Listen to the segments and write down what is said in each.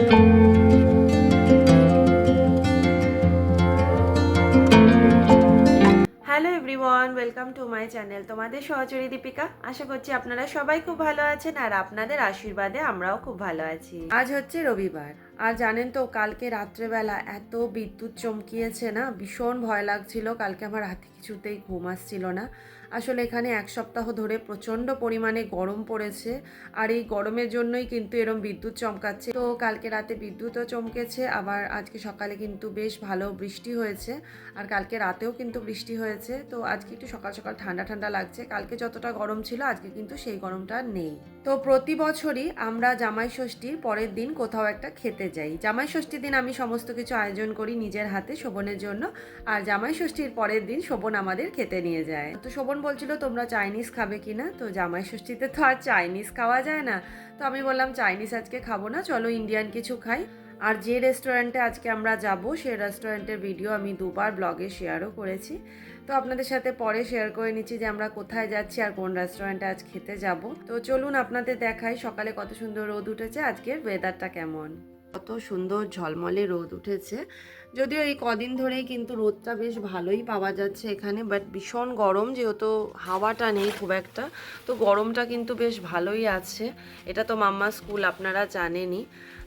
Hello everyone, welcome to my channel. তোমাদের সহচরী দীপিকা। আশা করছি আপনারা সবাই খুব ভালো আছেন আর আপনাদের আশীর্বাদে আমরাও খুব ভালো আছি। আজ হচ্ছে রবিবার আর জানেন তো কালকে রাত্রেবেলা এত বিদ্যুৎ চমকিয়েছে না, ভীষণ ভয় লাগছিল। কালকে আমার রাতে কিছুতেই ঘুম আসছিল না। আসলে এখানে এক সপ্তাহ ধরে প্রচণ্ড পরিমাণে গরম পড়েছে আর এই গরমের জন্যই কিন্তু এরম বিদ্যুৎ চমকাচ্ছে। তো কালকে রাতে বিদ্যুৎও চমকেছে, আবার আজকে সকালে কিন্তু বেশ ভালো বৃষ্টি হয়েছে আর কালকে রাতেও কিন্তু বৃষ্টি হয়েছে। তো আজকে একটু সকাল সকাল ঠান্ডা ঠান্ডা লাগছে। কালকে যতটা গরম ছিল আজকে কিন্তু সেই গরমটা নেই। তো প্রতি বছরই আমরা জামাই ষষ্ঠীর পরের দিন কোথাও একটা খেতে যাই। জামাই ষষ্ঠীর দিন আমি সমস্ত কিছু আয়োজন করি নিজের হাতে শোভনের জন্য, আর জামাই ষষ্ঠীর পরের দিন শোভন আমাদের খেতে নিয়ে যায়। তো শোভন বলছিল তোমরা চাইনিজ খাবে কিনা, তো জামাই ষষ্ঠীতে তো আর চাইনিজ খাওয়া যায় না। তো আমি বললাম চাইনিজ আজকে খাবো না, চলো ইন্ডিয়ান কিছু খাই। আর যে রেস্টুরেন্টে আজকে আমরা যাব সেই রেস্টুরেন্টের ভিডিও আমি দুবার ব্লগে শেয়ারও করেছি। তো আপনাদের সাথে পরে শেয়ার করে নিচ্ছি যে আমরা কোথায় যাচ্ছি আর কোন রেস্টুরেন্টে আজ খেতে যাব। তো চলুন আপনাদের দেখাই সকালে কত সুন্দর রোদ উঠেছে, আজকের ওয়েদারটা কেমন। কত সুন্দর ঝলমলে রোদ উঠেছে, যদিও এই কদিন ধরেই কিন্তু রোদটা বেশ ভালোই পাওয়া যাচ্ছে এখানে, বাট ভীষণ গরম, যেহেতু হাওয়াটা নেই খুব একটা, তো গরমটা কিন্তু বেশ ভালোই আছে। এটা তো মাম্মা স্কুল আপনারা জানেনই।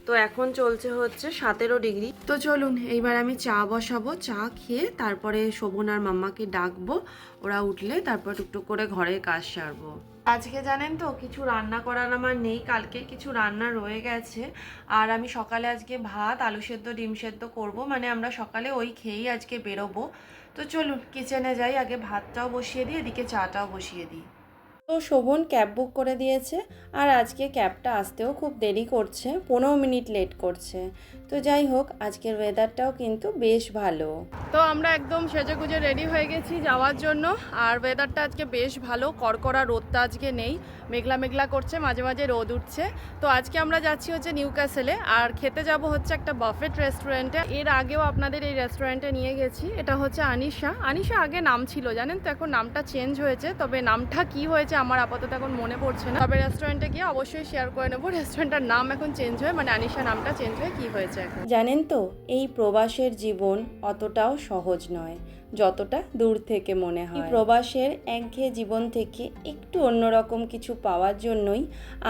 তো এখন চলছে হচ্ছে 17 ডিগ্রি। তো চলুন এইবার আমি চা বসাবো, চা খেয়ে তারপরে শোভন আর মাম্মাকে ডাকবো, ওরা উঠলে তারপর টুকটুক করে ঘরের কাজ সারবো। আজকে জানেন তো কিছু রান্না করার আমার নেই, কালকে কিছু রান্না রয়ে গেছে। আর আমি সকালে আজকে ভাত আলু সেদ্ধ ডিম সেদ্ধ করবো, মানে আমরা সকালে ওই খেয়েই আজকে বেরোবো। তো চলুন কিচেনে যাই, আগে ভাতটাও বসিয়ে দিই, এদিকে চাটাও বসিয়ে দিই। তো শোভন ক্যাব বুক করে দিয়েছে আর আজকে ক্যাবটা আসতেও খুব দেরি করছে, 15 মিনিট লেট করছে। তো যাই হোক আজকের ওয়েদারটাও কিন্তু বেশ ভালো। তো আমরা একদম সেজেগুজে রেডি হয়ে গেছি যাওয়ার জন্য। আর ওয়েদারটা আজকে বেশ ভালো, কড়কড়া রোদটা আজকে নেই, মেঘলা মেঘলা করছে, মাঝে মাঝে রোদ উঠছে। তো আজকে আমরা যাচ্ছি হচ্ছে নিউ ক্যাসেলে আর খেতে যাব হচ্ছে একটা বাফেট রেস্টুরেন্টে। এর আগেও আপনাদের এই রেস্টুরেন্টে নিয়ে গেছি, এটা হচ্ছে আনিশা। আনিশা আগে নাম ছিল জানেন তো, এখন নামটা চেঞ্জ হয়েছে, তবে নামটা কি হয়েছে আমার আপাতত এখন মনে পড়ছে না। তবে রেস্টুরেন্টে গিয়ে অবশ্যই শেয়ার করে নেবো রেস্টুরেন্টের নাম এখন চেঞ্জ হয়ে, মানে আনিশা নামটা চেঞ্জ হয়ে কি হয়েছে এখন। জানেন তো এই প্রবাসের জীবন অতটাও সহজ নয় যতটা দূর থেকে মনে হয়। প্রবাসের একঘেয়ে জীবন থেকে একটু অন্যরকম কিছু পাওয়ার জন্যই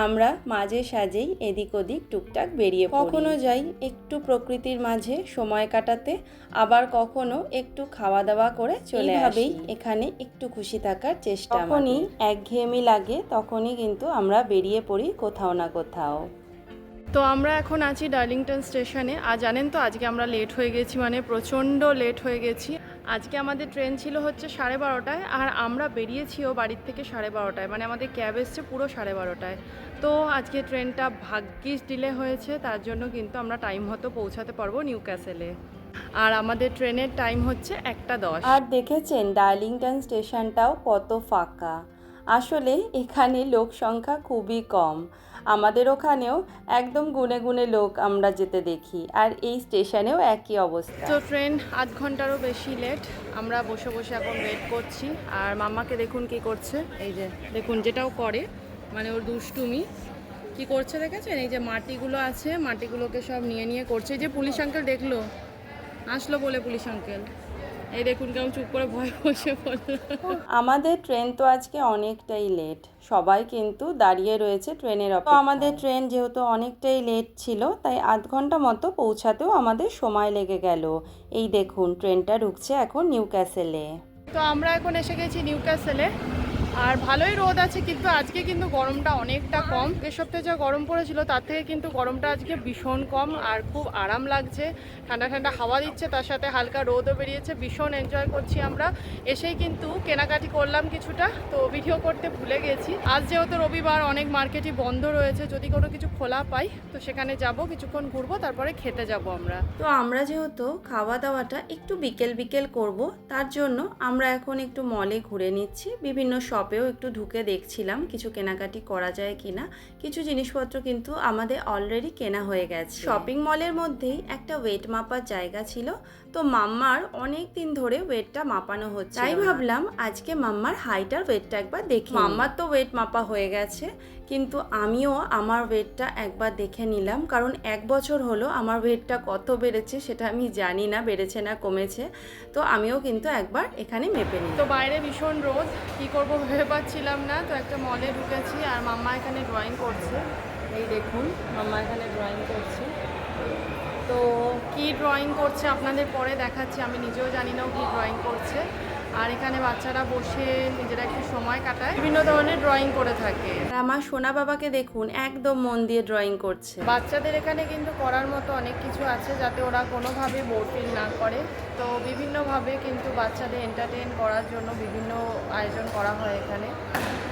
আমরা মাঝে সাঝেই এদিক ওদিক টুকটাক বেরিয়ে পড়ি। কখনো যাই একটু প্রকৃতির মাঝে সময় কাটাতে, আবার কখনো একটু খাওয়া দাওয়া করে চলে আসি। এখানে একটু খুশি থাকার চেষ্টা, যখনই একঘেয়েমি লাগে তখনই কিন্তু আমরা বেরিয়ে পড়ি কোথাও না কোথাও। তো আমরা এখন আছি ডার্লিংটন স্টেশনে। আর জানেন তো আজকে আমরা লেট হয়ে গেছি, মানে প্রচণ্ড লেট হয়ে গেছি। আজকে আমাদের ট্রেন ছিল হচ্ছে 12:30টায় আর আমরা বেরিয়েছিও বাড়ির থেকে 12:30টায়, মানে আমাদের ক্যাব এসছে পুরো 12:30টায়। তো আজকে ট্রেনটা ভাগ্যিস ডিলে হয়েছে, তার জন্য কিন্তু আমরা টাইম মতো পৌঁছাতে পারবো নিউ ক্যাসেলে। আর আমাদের ট্রেনের টাইম হচ্ছে 1:10। আর দেখেছেন ডার্লিংটন স্টেশনটাও কত ফাঁকা। আসলে এখানে লোক সংখ্যা খুবই কম, আমাদের ওখানেও একদম গুনে গুনে লোক আমরা যেতে দেখি, আর এই স্টেশনেও একই অবস্থা। তো ট্রেন আধ ঘন্টারও বেশি লেট, আমরা বসে বসে এখন ওয়েট করছি। আর মাম্মাকে দেখুন কি করছে, এই যে দেখুন যেটাও করে, মানে ওর দুষ্টুমি কি করছে দেখেছেন, এই যে মাটিগুলো আছে মাটিগুলোকে সব নিয়ে নিয়ে করছে। এই যে পুলিশ আঙ্কেল দেখলো, আসলো বলে পুলিশ আঙ্কেল, এই দেখুন কেমন চুপ করে ভয় বসে পড়লো। আমাদের ট্রেন তো আজকে অনেকটাই লেট, সবাই কিন্তু দাঁড়িয়ে রয়েছে ট্রেনের অপেক্ষায়। তো আমাদের ট্রেন যেহেতু অনেকটাই লেট ছিল তাই আধ ঘন্টা মতো পৌঁছাতেও আমাদের সময় লেগে গেল। এই দেখুন ট্রেনটা ঢুকছে এখন নিউ ক্যাসেলে। তো আমরা এখন এসে গেছি নিউ ক্যাসেলে। আর ভালোই রোদ আছে, কিন্তু আজকে কিন্তু গরমটা অনেকটা কম। এর সপ্তাহে যা গরম পড়েছিল তার থেকে কিন্তু গরমটা আজকে ভীষণ কম আর খুব আরাম লাগছে, ঠান্ডা ঠান্ডা হাওয়া দিচ্ছে, তার সাথে হালকা রোদও বেরিয়েছে, ভীষণ এনজয় করছি আমরা। এসেই কিন্তু কেনাকাটি করলাম কিছুটা, তো ভিডিও করতে ভুলে গেছি। আজ যেহেতু রবিবার অনেক মার্কেটই বন্ধ রয়েছে, যদি কোনো কিছু খোলা পাই তো সেখানে যাব, কিছুক্ষণ ঘুরবো, তারপরে খেতে যাব আমরা। তো আমরা যেহেতু খাওয়া দাওয়াটা একটু বিকেল বিকেল করব, তার জন্য আমরা এখন একটু মলে ঘুরে নিচ্ছি, বিভিন্ন শপেও একটু ঢুকে দেখছিলাম কিছু কেনাকাটি করা যায় কিনা। কিছু জিনিসপত্র কিন্তু আমাদের অলরেডি কেনা হয়ে গেছে। শপিং মলের মধ্যেই একটা ওয়েট মাপার জায়গা ছিল, তো মাম্মার অনেক দিন ধরে ওয়েটটা মাপানো হচ্ছে, তাই ভাবলাম আজকে মাম্মার হাইট আর ওয়েটটা একবার দেখি। মাম্মার তো ওয়েট মাপা হয়ে গেছে, কিন্তু আমিও আমার ওয়েটটা একবার দেখে নিলাম, কারণ 1 বছর হলো আমার ওয়েটটা কত বেড়েছে সেটা আমি জানি না বেড়েছে না কমেছে। তো আমিও কিন্তু একবার এখানে মেপে নিই। তো বাইরে ভীষণ রোদ, কী করবো ভেবে পাচ্ছিলাম না, তো একটা মলে ঢুকেছি আর মাম্মা এখানে ড্রয়িং করছে। এই দেখুন মাম্মা এখানে ড্রয়িং করছে। তো কি ড্রয়িং করছে আপনাদের পরে দেখাচ্ছি, আমি নিজেও জানি না ও কী ড্রয়িং করছে। আর এখানে বাচ্চারা বসে নিজেরা একটু সময় কাটায়, বিভিন্ন ধরনের ড্রয়িং করে থাকে। আর আমার সোনা বাবাকে দেখুন একদম মন দিয়ে ড্রয়িং করছে। বাচ্চাদের এখানে কিন্তু করার মতো অনেক কিছু আছে যাতে ওরা কোনোভাবে বোর ফিল না করে। তো বিভিন্নভাবে কিন্তু বাচ্চাদের এন্টারটেইন করার জন্য বিভিন্ন আয়োজন করা হয় এখানে।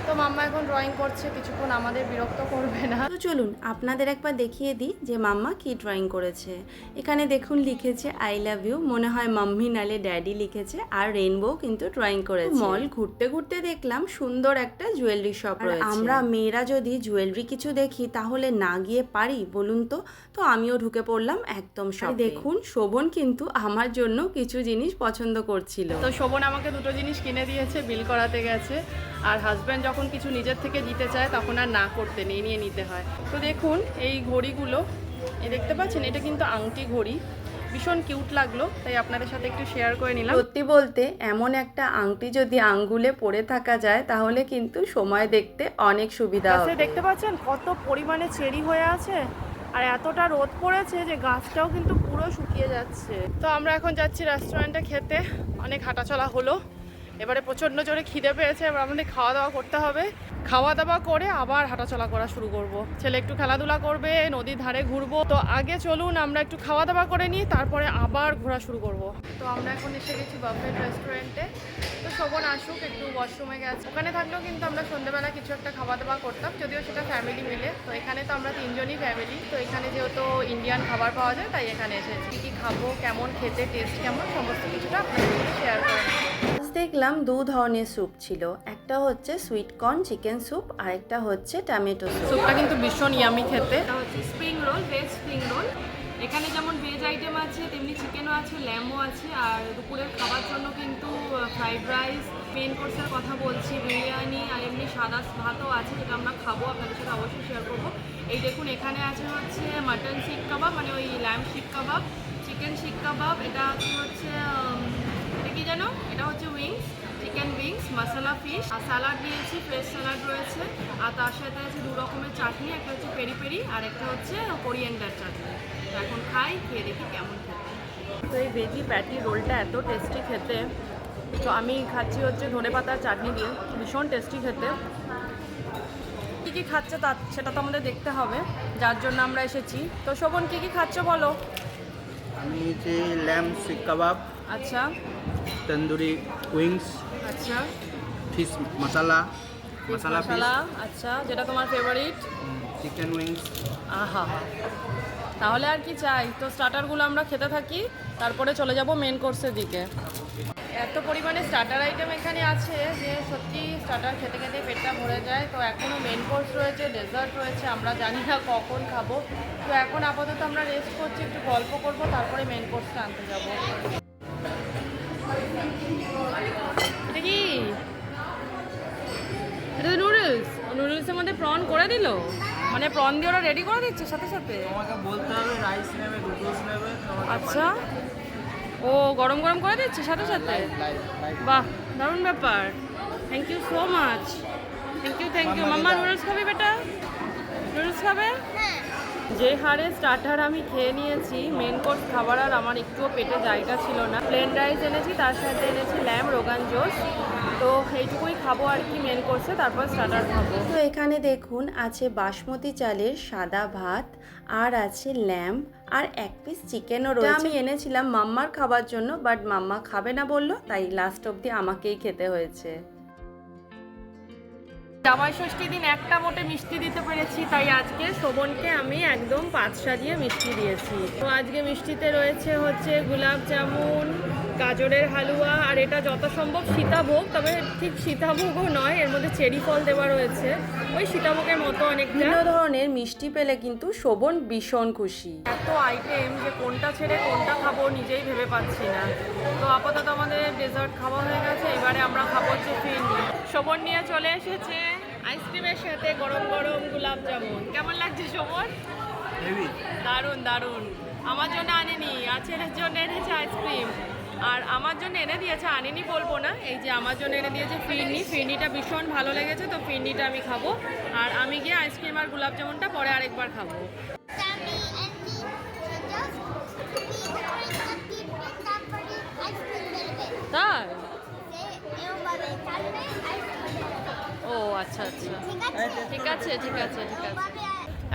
তো মাম্মা এখন ড্রয়িং করছে, কিছুক্ষণ আমাদের বিরক্ত করবে না। তো চলুন আপনাদের একবার দেখিয়ে দিই যে মাম্মা কি ড্রয়িং করেছে। এখানে দেখুন লিখেছে আই লাভ ইউ, মনে হয় মাম্মি নালে ড্যাডি লিখেছে। আর রেইনবো কিন্তু ড্রয়িং করেছে। মল ঘুরতে ঘুরতে দেখলাম সুন্দর একটা জুয়েলারি শপ রয়েছে। আমরা মেয়েরা যদি জুয়েলারি কিছু দেখি তাহলে না গিয়ে পারি বলুন তো? তো আমিও ঢুকে পড়লাম একদম শপে। দেখুন শোভন কিন্তু আমার জন্য কিছু জিনিস পছন্দ করছিল। তো শোভন আমাকে দুটো জিনিস কিনে দিয়েছে, বিল করাতে গেছে। আর হাজব্যান্ড যখন কিছু নিজের থেকে দিতে চায় তখন আর না করতে নেই, নিয়ে নিতে হয়। তো দেখুন এই ঘড়িগুলো, এই দেখতে পাচ্ছেন এটা কিন্তু আংটি ঘড়ি, ভীষণ কিউট লাগলো তাই আপনাদের সাথে একটু শেয়ার করে নিলাম। সত্যি বলতে এমন একটা আংটি যদি আঙ্গুলে পরে থাকা যায় তাহলে কিন্তু সময় দেখতে অনেক সুবিধা হবে। দেখতে পাচ্ছেন কত পরিমাণে চেরি হয়ে আছে আর এতটা রোদ পড়েছে যে গাছটাও কিন্তু পুরো শুকিয়ে যাচ্ছে। তো আমরা এখন যাচ্ছি রেস্টুরেন্টে খেতে, অনেক হাঁটাচলা হলো, এবারে প্রচণ্ড জোরে খিদে পেয়েছে, এবার আমাদের খাওয়া দাওয়া করতে হবে। খাওয়া দাওয়া করে আবার হাঁটাচলা করা শুরু করব। ছেলে একটু খেলাধুলা করবে, নদীর ধারে ঘুরবো। তো আগে চলুন আমরা একটু খাওয়া দাওয়া করে নিই, তারপরে আবার ঘোরা শুরু করব। তো আমরা এখন এসে গেছি বাফেট রেস্টুরেন্টে। তো শোভন আসুক, একটু ওয়াশরুমে গেছে। ওখানে থাকলেও কিন্তু আমরা সন্ধ্যেবেলা কিছু একটা খাওয়া দাওয়া করতাম, যদিও সেটা ফ্যামিলি মিলে। তো এখানে তো আমরা 3 জনই ফ্যামিলি, তো এখানে যেহেতু ইন্ডিয়ান খাবার পাওয়া যায় তাই এখানে এসেছি। কী কী খাবো, কেমন খেতে, টেস্ট কেমন, সমস্ত কিছুটা আপনাদের সাথে শেয়ার করে দেখলাম। 2 ধরনের স্যুপ ছিল, একটা হচ্ছে সুইট কর্ন চিকেন স্যুপ আর একটা হচ্ছে টমেটো স্যুপ। স্যুপটা কিন্তু ভীষণ ইয়ামি খেতে। এটা হচ্ছে spring roll, veg spring roll. এখানে যেমন ভেজ আইটেম আছে তেমনি চিকেনও আছে, ল্যাম্বও আছে। আর দুপুরের খাবার জন্য কিন্তু ফ্রাইড রাইস, মেন কোর্সের কথা বলছি, বিরিয়ানি আর এমনি সাদা ভাতও আছে যেটা আমরা খাবো, আপনাদের সাথে অবশ্যই শেয়ার করবো। এই দেখুন এখানে আছে হচ্ছে মাটন শিক কাবাব, মানে ওই ল্যাম্ব শিক কাবাব, চিকেন শিক কাবাব, এটা হচ্ছে এটা কি জানো, এটা হচ্ছে উইংস, চিকেন উইংস, মশলা ফিশ। আর স্যালাড নিয়েছি, ফ্রেশ স্যালাড রয়েছে। আর তার সাথে আছে 2 রকমের চাটনি, একটা হচ্ছে পেরি পেরি আর একটা হচ্ছে কোরিয়েন্ডার চাটনি। তো এখন খাই, খেয়ে দেখি কেমন খেতে। তো এই ভেজি প্যাটি রোলটা এত টেস্টি খেতে। তো আমি খাচ্ছি হচ্ছে ধনেপাতার চাটনি দিয়ে, ভীষণ টেস্টি খেতে। কী কী খাচ্ছে সেটা তো আমাদের দেখতে হবে, যার জন্য আমরা এসেছি। তো শোভন কী কী খাচ্ছ বলো? আমি নিয়েছি ল্যাম্ব শিক কাবাব, আচ্ছা, তন্দুরি উইংস, আচ্ছা, ফিশ মশলা ফিশ, আচ্ছা, যেটা তোমার ফেভারিট, চিকেন উইংস। আহা, তাহলে আর কি চাই। তো স্টার্টারগুলো আমরা খেতে থাকি, তারপরে চলে যাব মেন কোর্সের দিকে। এত পরিমাণে স্টার্টার আইটেম এখানে আছে যে সত্যি স্টার্টার খেতে খেতে পেটটা ভরে যায়। তো এখনও মেন কোর্স রয়েছে, ডেজার্ট রয়েছে, আমরা জানি না কখন খাবো। তো এখন আপাতত আমরা রেস্ট করছি, একটু গল্প করব, তারপরে মেন কোর্সটা আনতে যাবো। এটা কি? এটা তো নুডলস। নুডলসের মধ্যে প্রন করে দিল, মানে প্রন দিয়ে ওরা রেডি করে দিচ্ছে সাথে সাথে। তোমাকে বলতে হবে রাইস নেবে, নুডলস নেবে। আচ্ছা, ও গরম গরম করে দিচ্ছে সাথে সাথে। বাহ, দারুণ ব্যাপার। Thank you so much. Thank you. মাম্মা নুডলস খাবে বেটা? নুডলস খাবে? যে হারে স্টার্টার আমি খেয়ে নিয়েছি, মেন কোর্স খাবার আর আমার একটুও পেটে জায়গা ছিল না। প্লেন রাইস এনেছি, তার সাথে এনেছি ল্যাম্ব রোগান জোশ। তো এইটুকুই খাবো আর কি মেন কোর্সে, তারপর স্টার্টার খাবো। তো এখানে দেখুন আছে বাসমতি চালের সাদা ভাত, আর আছে ল্যাম্ব, আর 1 পিস চিকেনও রয়েছে। আমি এনেছিলাম মাম্মার খাবার জন্য, বাট মাম্মা খাবে না বললো, তাই লাস্ট অবধি আমাকেই খেতে হয়েছে। জামাই ষষ্ঠীর দিন একটা মোটে মিষ্টি দিতে পেরেছি, তাই আজকে শোভনকে আমি একদম 5 সাজিয়ে মিষ্টি দিয়েছি। তো আজকে মিষ্টিতে রয়েছে হচ্ছে গোলাপ জামুন, গাজরের হালুয়া, আর এটা যত সম্ভব সীতাভোগ, তবে ঠিক সীতাভোগও নয়, এর মধ্যে চেরি ফল দেওয়া রয়েছে, ওই সীতাভোগের মতো অনেক বিভিন্ন ধরনের মিষ্টি পেলে কিন্তু শোভন ভীষণ খুশি। এত আইটেম যে কোনটা ছেড়ে কোনটা খাবো নিজেই ভেবে পাচ্ছি না। তো আপাতত আমাদের ডেজার্ট খাওয়া হয়ে গেছে, এবারে আমরা খাবো হচ্ছে ফিরনি। শোভন নিয়ে চলে এসেছে আইসক্রিমের সাথে গরম গরম গোলাপ জামুন কেমন লাগছে শোভন? হেভি। দারুণ দারুণ। আমার জন্য আনেনি, আর ছেলের জন্য এনেছে আইসক্রিম, আর আমার জন্য এনে দিয়েছে, আনেনি বলবো না, এই যে আমার জন্য এনে দিয়েছে ফিরনি। ফিরনিটা ভীষণ ভালো লেগেছে, তো ফিরনিটা আমি খাবো, আর আমি গিয়ে আইসক্রিম আর গোলাপ জামুনটা পরে আরেকবার খাবো। তাই? ও আচ্ছা আচ্ছা, ঠিক আছে ঠিক আছে ঠিক আছে।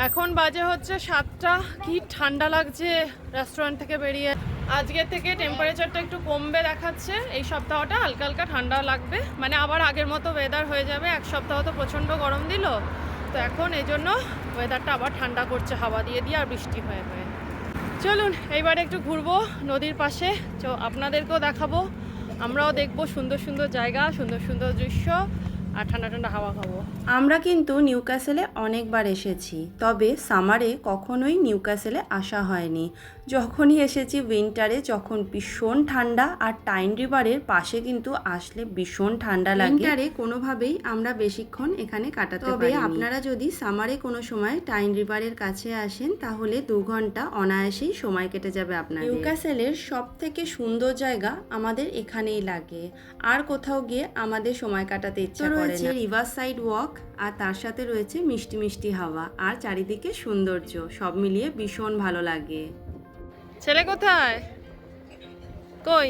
এখন বাজে হচ্ছে 7টা। কি ঠান্ডা লাগছে রেস্টুরেন্ট থেকে বেরিয়ে। আজকের থেকে টেম্পারেচারটা একটু কমবে দেখাচ্ছে, এই সপ্তাহটা হালকা হালকা ঠান্ডা লাগবে, মানে আবার আগের মতো ওয়েদার হয়ে যাবে। এক সপ্তাহ তো প্রচণ্ড গরম দিল, তো এখন এই জন্য ওয়েদারটা আবার ঠান্ডা করছে হাওয়া দিয়ে দিয়ে আর বৃষ্টি হয়ে হয়ে। চলুন এইবারে একটু ঘুরবো নদীর পাশে, তো আপনাদেরকেও দেখাবো, আমরাও দেখবো সুন্দর সুন্দর জায়গা, সুন্দর সুন্দর দৃশ্য, আর ঠান্ডা ঠান্ডা হাওয়া খাবো। আমরা কিন্তু নিউক্যাসেলে অনেকবার এসেছি, তবে সামারে কখনোই নিউক্যাসেলে আসা হয়নি। যখনই এসেছি উইন্টারে, যখন ভীষণ ঠান্ডা, আর টাইন রিভারের পাশে কিন্তু আসলে ভীষণ ঠান্ডা লাগে। উইন্টারে কোনোভাবেই আমরা বেশিক্ষণ এখানে কাটাতে পারি। তবে আপনারা যদি সামারে কোনো সময় টাইন রিভারের কাছে আসেন, তাহলে 2 ঘন্টা অনায়াসেই সময় কেটে যাবে আপনার। নিউক্যাসেলের সব থেকে সুন্দর জায়গা আমাদের এখানেই লাগে, আর কোথাও গিয়ে আমাদের সময় কাটাতে ইচ্ছা করে না। রিভার সাইড ওয়াক, আর তার সাথে রয়েছে মিষ্টি মিষ্টি হাওয়া, আর চারিদিকে সৌন্দর্য, সব মিলিয়ে ভীষণ ভালো লাগে। ছেলে কোথায়? কই?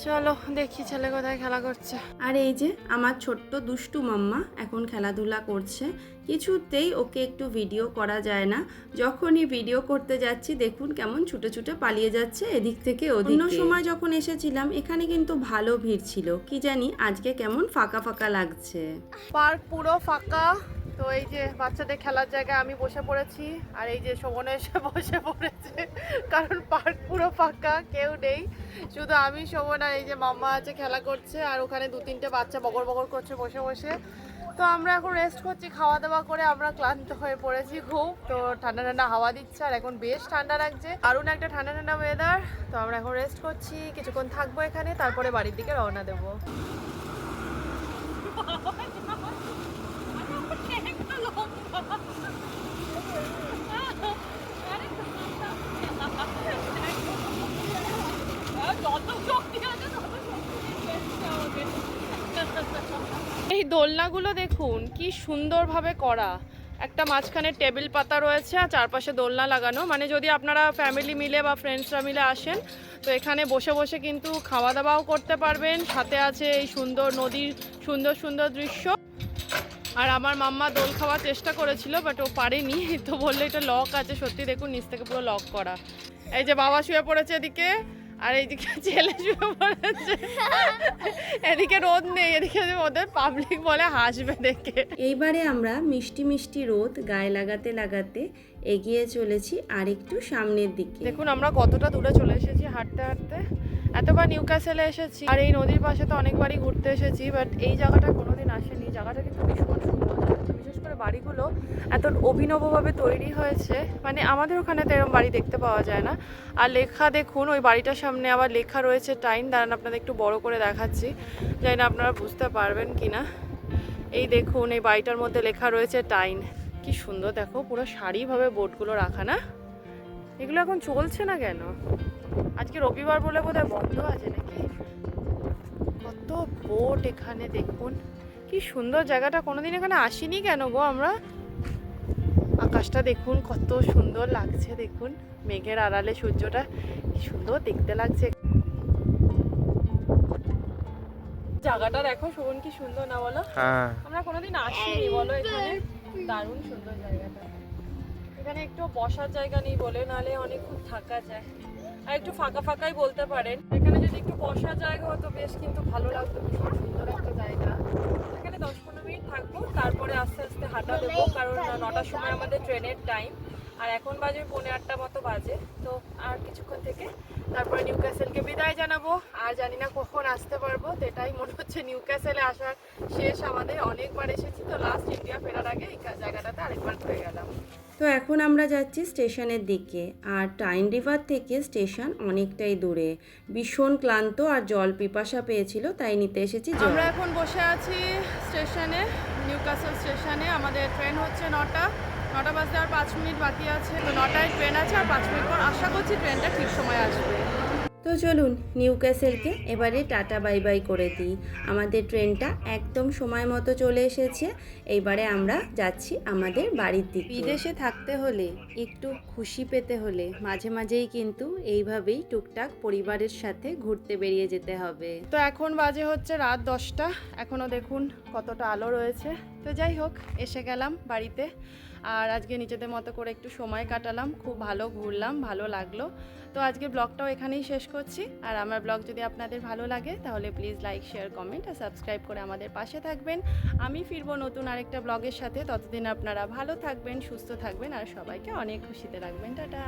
চলো দেখি ছেলে কোথায় খেলা করছে। আর এই যে আমার ছোট্ট দুষ্টু মাম্মা এখন খেলাধুলা করছে। কিছুতেই ওকে একটু ভিডিও করা যায় না, যখনই ভিডিও করতে যাচ্ছি দেখুন কেমন ছুটে ছুটে পালিয়ে যাচ্ছে এদিক থেকে ওদিকে। অন্য সময় যখন এসেছিলাম এখানে কিন্তু ভালো ভিড় ছিল, কি জানি আজকে কেমন ফাঁকা ফাঁকা লাগছে। পার্ক পুরো ফাঁকা। তো এই যে বাচ্চাদের খেলার জায়গায় আমি বসে পড়েছি, আর এই যে শোভন এসে বসে পড়েছে, কারণ পার্ক পুরো ফাঁকা, কেউ নেই, শুধু আমি, শোভন আর এই যে মাম্মা আছে খেলা করছে, আর ওখানে 2-3টে বাচ্চা বগর বগর করছে বসে বসে। তো আমরা এখন রেস্ট করছি, খাওয়া দাওয়া করে আমরা ক্লান্ত হয়ে পড়েছি খুব। তো ঠান্ডা ঠান্ডা হাওয়া দিচ্ছে, আর এখন বেশ ঠান্ডা লাগছে, দারুণ একটা ঠান্ডা ঠান্ডা ওয়েদার। তো আমরা এখন রেস্ট করছি, কিছুক্ষণ থাকবো এখানে, তারপরে বাড়ির দিকে রওনা দেবো। এই দোলনাগুলো দেখুন কি সুন্দরভাবে করা, একটা মাঝখানে টেবিল পাতা রয়েছে, আর চারপাশে দোলনা লাগানো, মানে যদি আপনারা ফ্যামিলি মিলে বা ফ্রেন্ডসরা মিলে আসেন, তো এখানে বসে বসে কিন্তু খাওয়া দাওয়াও করতে পারবেন, সাথে আছে এই সুন্দর নদীর সুন্দর সুন্দর দৃশ্য। আর আমার মাম্মা দোল খাওয়ার চেষ্টা করেছিল, বাট ও পারেনি, তো বললে এটা লক আছে, সত্যি দেখুন নিচ থেকে পুরো লক করা। এই যে বাবা শুয়ে পড়েছে এদিকে, আর এইদিকে ছেলে শুয়ে পড়েছে, এদিকে রোদ নেই, এদিকে ওদের পাবলিক বলে হাসবে দেখে। এইবারে আমরা মিষ্টি মিষ্টি রোদ গায়ে লাগাতে লাগাতে এগিয়ে চলেছি আর একটু সামনের দিকে। দেখুন আমরা কতটা দূরে চলে এসেছি হাঁটতে হাঁটতে। এতবার নিউক্যাসেলে এসেছি, আর এই নদীর পাশে তো অনেকবারই ঘুরতে এসেছি, বাট এই জায়গাটা কোনোদিন আসেনি। জায়গাটা কিন্তু ভীষণ সুন্দর, বিশেষ করে বাড়িগুলো এত অভিনবভাবে তৈরি হয়েছে, মানে আমাদের ওখানে তো এরকম বাড়ি দেখতে পাওয়া যায় না। আর লেখা দেখুন, ওই বাড়িটার সামনে আবার লেখা রয়েছে টাইন, দাঁড়ান আপনাদের একটু বড় করে দেখাচ্ছি, জানি না আপনারা বুঝতে পারবেন কি না। এই দেখুন এই বাড়িটার মধ্যে লেখা রয়েছে টাইন, কি সুন্দর দেখো, পুরো সারিভাবে বোটগুলো রাখা না। এগুলো এখন চলছে না কেন? আজকে রবিবার বলে বোধহয় বন্ধ আছে নাকি। কত বোট এখানে দেখুন, কি সুন্দর জায়গাটা, কোনোদিন এখানে আসিনি কেন গো আমরা। আকাশটা দেখুন কত সুন্দর লাগছে, দেখুন মেঘের আড়ালে সূর্যটা কি সুন্দর দেখতে লাগছে। জায়গাটা দেখো শোভন, কি সুন্দর না বলো? আমরা কোনোদিন আসিনি বলো এখানে, দারুণ সুন্দর জায়গাটা। এখানে একটু বসার জায়গা নেই বলে, নাহলে অনেকক্ষণ থাকা যায়, আর একটু ফাঁকা ফাঁকাই বলতে পারেন। এখানে যদি একটু বসার জায়গা হতো বেশ কিন্তু ভালো লাগতো, ভীষণ সুন্দর একটা জায়গা। এখানে 10-15 মিনিট থাকবো, তারপরে আস্তে আস্তে হাঁটা দেবো, কারণ 9টার সময় আমাদের ট্রেনের টাইম, আর এখন বাজে 7:45 মতো বাজে। তো আর কিছুক্ষণ থেকে তারপরে নিউক্যাসেলকে বিদায় জানাবো, আর জানি না কখন আসতে পারবো। তো এটাই মনে হচ্ছে নিউক্যাসেলে আসার শেষ আমাদের, অনেকবার এসেছি, তো লাস্ট ইন্ডিয়া ফেরার আগে এই জায়গাটাতে আরেকবার ঘুরে গেলাম। তো এখন আমরা যাচ্ছি স্টেশনের দিকে, আর টাইন রিভার থেকে স্টেশন অনেকটাই দূরে। ভীষণ ক্লান্ত আর জল পিপাসা পেয়েছিল, তাই নিতে এসেছি জল। আমরা এখন বসে আছি স্টেশনে, নিউক্যাসল স্টেশনে। আমাদের ট্রেন হচ্ছে 9টা বাজতে আর 5 মিনিট বাকি আছে। তো 9টায় ট্রেন আছে, আর 5 মিনিট পর আশা করছি ট্রেনটা ঠিক সময় আসবে। তো চলুন নিউক্যাসেলকে এবারে টাটা বাই বাই করে দিই। আমাদের ট্রেনটা একদম সময় মতো চলে এসেছে। এইবারে আমরা যাচ্ছি আমাদের বাড়ির দিকে। বিদেশে থাকতে হলে, একটু খুশি পেতে হলে মাঝে মাঝেই কিন্তু এইভাবেই টুকটাক পরিবারের সাথে ঘুরতে বেরিয়ে যেতে হবে। তো এখন বাজে হচ্ছে রাত 10টা, এখনও দেখুন কতটা আলো রয়েছে। তো যাই হোক, এসে গেলাম বাড়িতে। আর আজকে নিজেদের মতো করে একটু সময় কাটালাম, খুব ভালো ঘুরলাম, ভালো লাগলো। তো আজকে ব্লগটাও এখানেই শেষ করছি। আর আমার ব্লগ যদি আপনাদের ভালো লাগে তাহলে প্লিজ লাইক, শেয়ার, কমেন্ট আর সাবস্ক্রাইব করে আমাদের পাশে থাকবেন। আমি ফিরবো নতুন আরেকটা ব্লগের সাথে। ততদিন আপনারা ভালো থাকবেন, সুস্থ থাকবেন আর সবাইকে অনেক খুশিতে রাখবেন। টাটা।